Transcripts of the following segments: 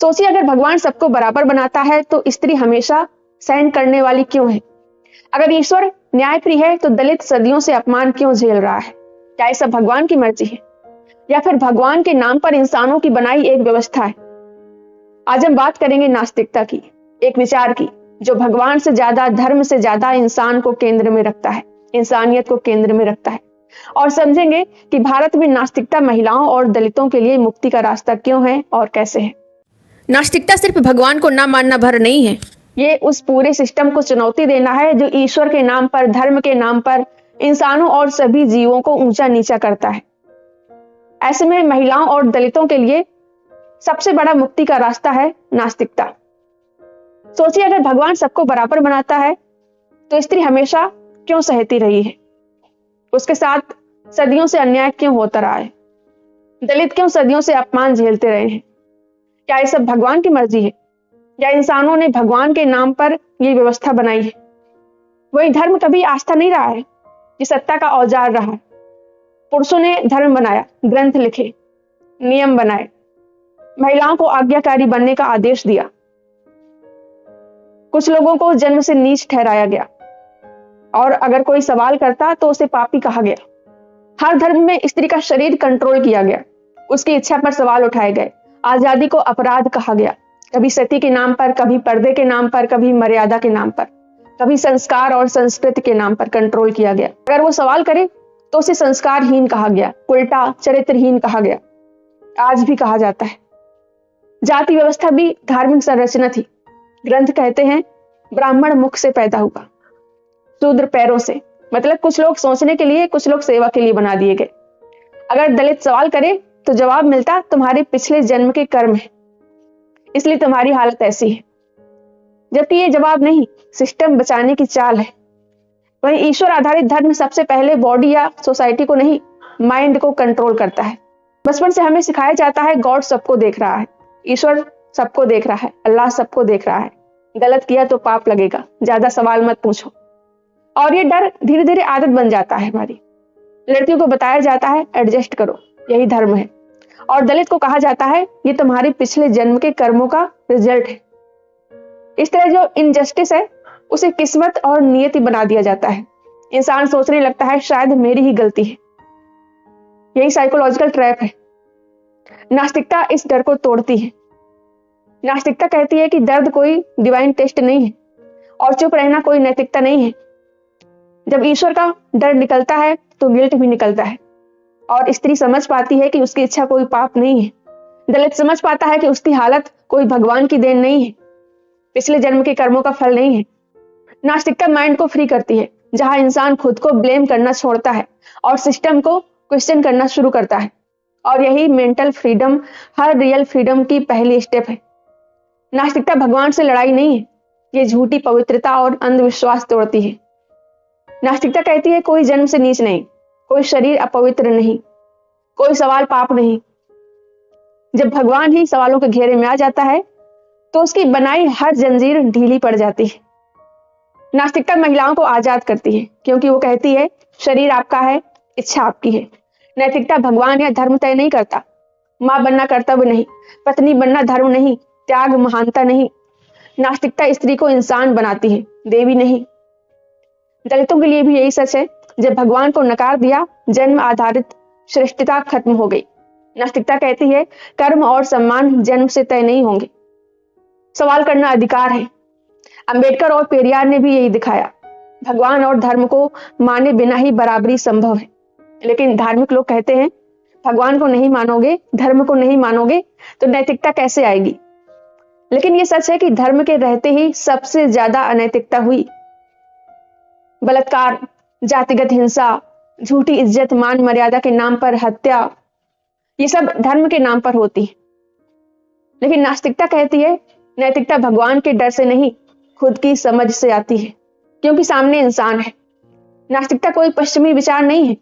सोचिए, अगर भगवान सबको बराबर बनाता है तो स्त्री हमेशा सहन करने वाली क्यों है? अगर ईश्वर न्यायप्रिय है तो दलित सदियों से अपमान क्यों झेल रहा है? क्या ये सब भगवान की मर्जी है या फिर भगवान के नाम पर इंसानों की बनाई एक व्यवस्था है? आज हम बात करेंगे नास्तिकता की, एक विचार की जो भगवान से ज्यादा, धर्म से ज्यादा इंसान को केंद्र में रखता है, इंसानियत को केंद्र में रखता है। और समझेंगे कि भारत में नास्तिकता महिलाओं और दलितों के लिए मुक्ति का रास्ता क्यों है और कैसे है। नास्तिकता सिर्फ भगवान को ना मानना भर नहीं है, ये उस पूरे सिस्टम को चुनौती देना है जो ईश्वर के नाम पर, धर्म के नाम पर इंसानों और सभी जीवों को ऊंचा नीचा करता है। ऐसे में महिलाओं और दलितों के लिए सबसे बड़ा मुक्ति का रास्ता है नास्तिकता। सोचिए, अगर भगवान सबको बराबर बनाता है तो स्त्री हमेशा क्यों सहती रही है? उसके साथ सदियों से अन्याय क्यों होता रहा है? दलित क्यों सदियों से अपमान झेलते रहे हैं? क्या ये सब भगवान की मर्जी है या इंसानों ने भगवान के नाम पर यह व्यवस्था बनाई है? वही धर्म कभी आस्था नहीं रहा है, ये सत्ता का औजार रहा है। पुरुषों ने धर्म बनाया, ग्रंथ लिखे, नियम बनाए, महिलाओं को आज्ञाकारी बनने का आदेश दिया। कुछ लोगों को जन्म से नीच ठहराया गया और अगर कोई सवाल करता तो उसे पापी कहा गया। हर धर्म में स्त्री का शरीर कंट्रोल किया गया, उसकी इच्छा पर सवाल उठाए गए, आजादी को अपराध कहा गया, कभी सती के नाम पर, कभी पर्दे के नाम पर, कभी मर्यादा के नाम पर, कभी संस्कार और संस्कृति के नाम पर कंट्रोल किया गया। अगर वो सवाल करे तो उसे संस्कारहीन कहा गया, उल्टा चरित्रहीन कहा गया, आज भी कहा जाता है। जाति व्यवस्था भी धार्मिक संरचना थी। ग्रंथ कहते हैं ब्राह्मण मुख से पैदा हुआ, शूद्र पैरों से, मतलब कुछ लोग सोचने के लिए, कुछ लोग सेवा के लिए बना दिए गए। अगर दलित सवाल करे तो जवाब मिलता तुम्हारे पिछले जन्म के कर्म है, इसलिए तुम्हारी हालत ऐसी है। जबकि ये जवाब नहीं, सिस्टम बचाने की चाल है। वहीं ईश्वर आधारित धर्म सबसे पहले बॉडी या सोसाइटी को नहीं, माइंड को कंट्रोल करता है। बचपन से हमें सिखाया जाता है गॉड सबको देख रहा है, ईश्वर सबको देख रहा है, अल्लाह सबको देख रहा है, गलत किया तो पाप लगेगा, ज्यादा सवाल मत पूछो। और ये डर धीरे धीरे आदत बन जाता है हमारी। लड़कियों को बताया जाता है एडजस्ट करो, यही धर्म है। और दलित को कहा जाता है ये तुम्हारे पिछले जन्म के कर्मों का रिजल्ट है। इस तरह जो इनजस्टिस है उसे किस्मत और नियति बना दिया जाता है। इंसान सोचने लगता है शायद मेरी ही गलती है। यही साइकोलॉजिकल ट्रैप है। नास्तिकता इस डर को तोड़ती है। नास्तिकता कहती है कि दर्द कोई डिवाइन टेस्ट नहीं है और चुप रहना कोई नैतिकता नहीं है। जब ईश्वर का डर निकलता है तो गिल्ट भी निकलता है और स्त्री समझ पाती है कि उसकी इच्छा कोई पाप नहीं है। दलित समझ पाता है कि उसकी हालत कोई भगवान की देन नहीं है, पिछले जन्म के कर्मों का फल नहीं है। नास्तिकता माइंड को फ्री करती है, जहां इंसान खुद को ब्लेम करना छोड़ता है और सिस्टम को क्वेश्चन करना शुरू करता है। और यही मेंटल फ्रीडम, हर रियल फ्रीडम की पहली स्टेप है। नास्तिकता भगवान से लड़ाई नहीं है, ये झूठी पवित्रता और अंधविश्वास तोड़ती है। नास्तिकता कहती है कोई जन्म से नीच नहीं, कोई शरीर अपवित्र नहीं, कोई सवाल पाप नहीं। जब भगवान ही सवालों के घेरे में आ जाता है तो उसकी बनाई हर जंजीर ढीली पड़ जाती है। नास्तिकता महिलाओं को आजाद करती है क्योंकि वो कहती है शरीर आपका है, इच्छा आपकी है। नैतिकता भगवान या धर्म तय नहीं करता। मां बनना कर्तव्य नहीं, पत्नी बनना धर्म नहीं, त्याग महानता नहीं। नास्तिकता स्त्री को इंसान बनाती है, देवी नहीं। दलितों के लिए भी यही सच है। जब भगवान को नकार दिया, जन्म आधारित श्रेष्ठता खत्म हो गई। नास्तिकता कहती है कर्म और सम्मान जन्म से तय नहीं होंगे, सवाल करना अधिकार है। अंबेडकर और पेरियार ने भी यही दिखाया। भगवान और धर्म को माने बिना ही बराबरी संभव है। लेकिन धार्मिक लोग कहते हैं भगवान को नहीं मानोगे, धर्म को नहीं मानोगे तो नैतिकता कैसे आएगी? लेकिन यह सच है कि धर्म के रहते ही सबसे ज्यादा अनैतिकता हुई। बलात्कार, जातिगत हिंसा, झूठी इज्जत, मान मर्यादा के नाम पर हत्या, ये सब धर्म के नाम पर होती है। लेकिन नास्तिकता कहती है नैतिकता भगवान के डर से नहीं, खुद की समझ से आती है, क्योंकि सामने इंसान है। नास्तिकता कोई पश्चिमी विचार नहीं है।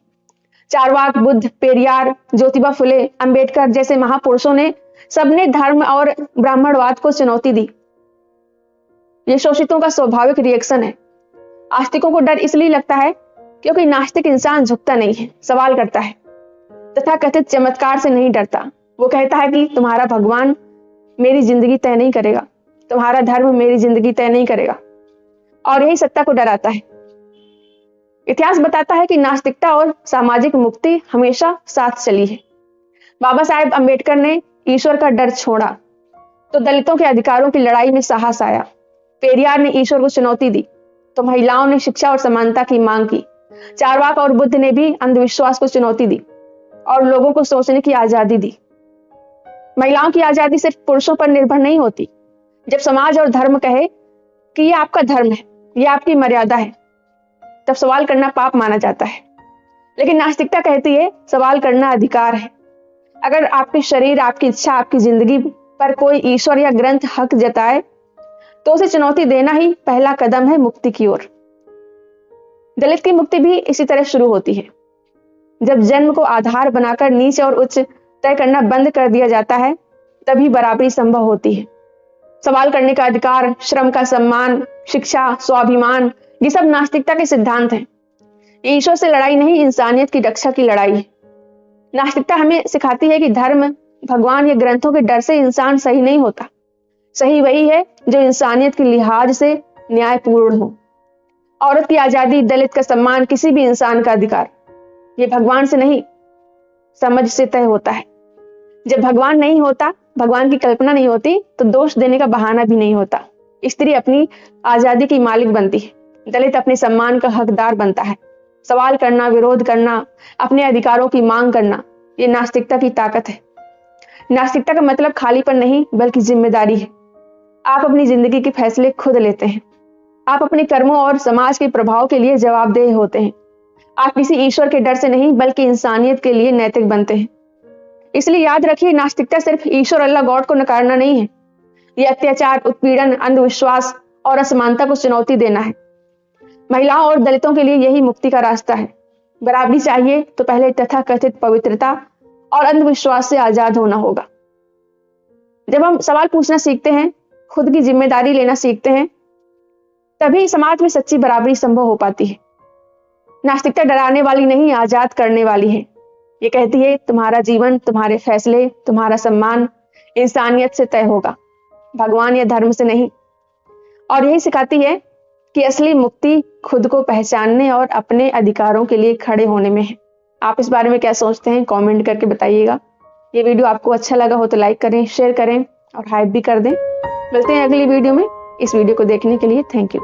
चारवाक, बुद्ध, पेरियार, ज्योतिबा फुले, अंबेडकर जैसे महापुरुषों ने सबने धर्म और ब्राह्मणवाद को चुनौती दी। ये शोषितों का स्वाभाविक रिएक्शन है। आस्तिकों को डर इसलिए लगता है क्योंकि नास्तिक इंसान झुकता नहीं है, सवाल करता है, तथा कथित चमत्कार से नहीं डरता। वो कहता है कि तुम्हारा भगवान मेरी जिंदगी तय नहीं करेगा, तुम्हारा धर्म मेरी जिंदगी तय नहीं करेगा। और यही सत्ता को डराता है। इतिहास बताता है कि नास्तिकता और सामाजिक मुक्ति हमेशा साथ चली है। बाबा साहेब अम्बेडकर ने ईश्वर का डर छोड़ा तो दलितों के अधिकारों की लड़ाई में साहस आया। पेरियार ने ईश्वर को चुनौती दी तो महिलाओं ने शिक्षा और समानता की मांग की। चारवाक और बुद्ध ने भी अंधविश्वास को चुनौती दी और लोगों को सोचने की आजादी दी। महिलाओं की आजादी सिर्फ पुरुषों पर निर्भर नहीं होती। जब समाज और धर्म कहे कि यह आपका धर्म है, यह आपकी मर्यादा है, तब सवाल करना पाप माना जाता है। लेकिन नास्तिकता कहती है सवाल करना अधिकार है। अगर आपके शरीर, आपकी इच्छा, आपकी जिंदगी पर कोई ईश्वर या ग्रंथ हक जताए तो उसे चुनौती देना ही पहला कदम है मुक्ति की ओर। दलित की मुक्ति भी इसी तरह शुरू होती है। जब जन्म को आधार बनाकर नीच और उच्च तय करना बंद कर दिया जाता है, तभी बराबरी संभव होती है। सवाल करने का अधिकार, श्रम का सम्मान, शिक्षा, स्वाभिमान, ये सब नास्तिकता के सिद्धांत हैं। ये ईश्वर से लड़ाई नहीं, इंसानियत की रक्षा की लड़ाई है। नास्तिकता हमें सिखाती है कि धर्म, भगवान या ग्रंथों के डर से इंसान सही नहीं होता। सही वही है जो इंसानियत के लिहाज से न्यायपूर्ण हो। औरत की आजादी, दलित का सम्मान, किसी भी इंसान का अधिकार, ये भगवान से नहीं, समझ से तय होता है। जब भगवान नहीं होता, भगवान की कल्पना नहीं होती, तो दोष देने का बहाना भी नहीं होता। स्त्री अपनी आजादी की मालिक बनती है, दलित अपने सम्मान का हकदार बनता है। सवाल करना, विरोध करना, अपने अधिकारों की मांग करना, ये नास्तिकता की ताकत है। नास्तिकता का मतलब खालीपन नहीं, बल्कि जिम्मेदारी है। आप अपनी जिंदगी के फैसले खुद लेते हैं। आप अपने कर्मों और समाज के प्रभाव के लिए जवाबदेह होते हैं। आप किसी ईश्वर के डर से नहीं, बल्कि इंसानियत के लिए नैतिक बनते हैं। इसलिए याद रखिए, नास्तिकता सिर्फ ईश्वर, अल्लाह, गॉड को नकारना नहीं है। ये अत्याचार, उत्पीड़न, अंधविश्वास और असमानता को चुनौती देना है। महिलाओं और दलितों के लिए यही मुक्ति का रास्ता है। बराबरी चाहिए तो पहले तथाकथित पवित्रता और अंधविश्वास से आजाद होना होगा। जब हम सवाल पूछना सीखते हैं, खुद की जिम्मेदारी लेना सीखते हैं, तभी समाज में सच्ची बराबरी संभव हो पाती है। नास्तिकता डराने वाली नहीं, आजाद करने वाली है। ये कहती है तुम्हारा जीवन, तुम्हारे फैसले, तुम्हारा सम्मान इंसानियत से तय होगा, भगवान या धर्म से नहीं। और यही सिखाती है कि असली मुक्ति खुद को पहचानने और अपने अधिकारों के लिए खड़े होने में है। आप इस बारे में क्या सोचते हैं, कमेंट करके बताइएगा। ये वीडियो आपको अच्छा लगा हो तो लाइक करें, शेयर करें और हाइप भी कर दें। मिलते हैं अगली वीडियो में। इस वीडियो को देखने के लिए थैंक यू।